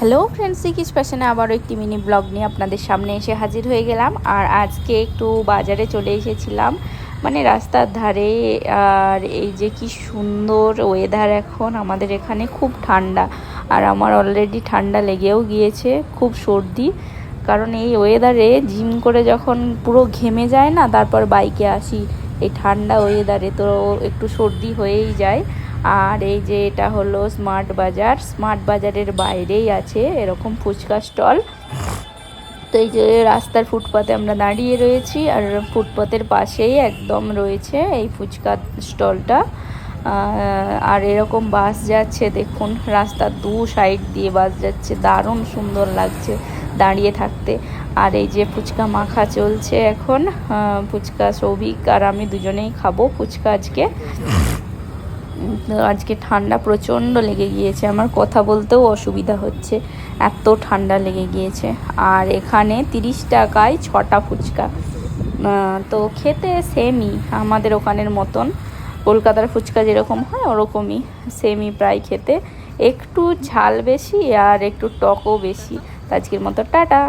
Hello friends, সিকিস ফ্যাশনে আবারও একটি মিনি ব্লগ নিয়ে আপনাদের সামনে এসে হাজির হয়ে গেলাম। আর আজকে একটু বাজারে চলে এসেছিলাম, মানে রাস্তার ধারে। আর এই যে কি সুন্দর ওয়েদার, এখন আমাদের এখানে খুব ঠান্ডা। আর আমার অলরেডি ঠান্ডা লেগেও গিয়েছে, খুব সর্দি। কারণ এই ওয়েদারে জিম করে যখন পুরো ঘেমে যায় না, তারপর বাইকে আসি এই ঠান্ডা ওয়েদারে, তো একটু সর্দি হয়েই যায়। আর এই যে এটা হলো স্মার্ট বাজার। স্মার্ট বাজারের বাইরেই আছে এরকম ফুচকা স্টল। তো এই যে রাস্তার ফুটপাতে আমরা দাঁড়িয়ে রয়েছি, আর ফুটপাতের পাশেই একদম রয়েছে এই ফুচকা স্টলটা। আর এরকম বাস যাচ্ছে, দেখুন রাস্তার দু সাইড দিয়ে বাস যাচ্ছে, দারুণ সুন্দর লাগছে দাঁড়িয়ে থাকতে। আর এই যে ফুচকা মাখা চলছে এখন। ফুচকা সৌভিক আর আমি দুজনেই খাবো ফুচকা আজকে। আজকে ঠান্ডা প্রচণ্ড লেগে গিয়েছে, আমার কথা বলতেও অসুবিধা হচ্ছে, এত ঠান্ডা লেগে গিয়েছে। আর এখানে 30 টাকায় 6টা ফুচকা। তো খেতে সেমই আমাদের ওখানের মতন, কলকাতার ফুচকা যেরকম হয় ওরকমই সেমই প্রায় খেতে, একটু ঝাল বেশি আর একটু টকও বেশি। আজকের মতো টাটা।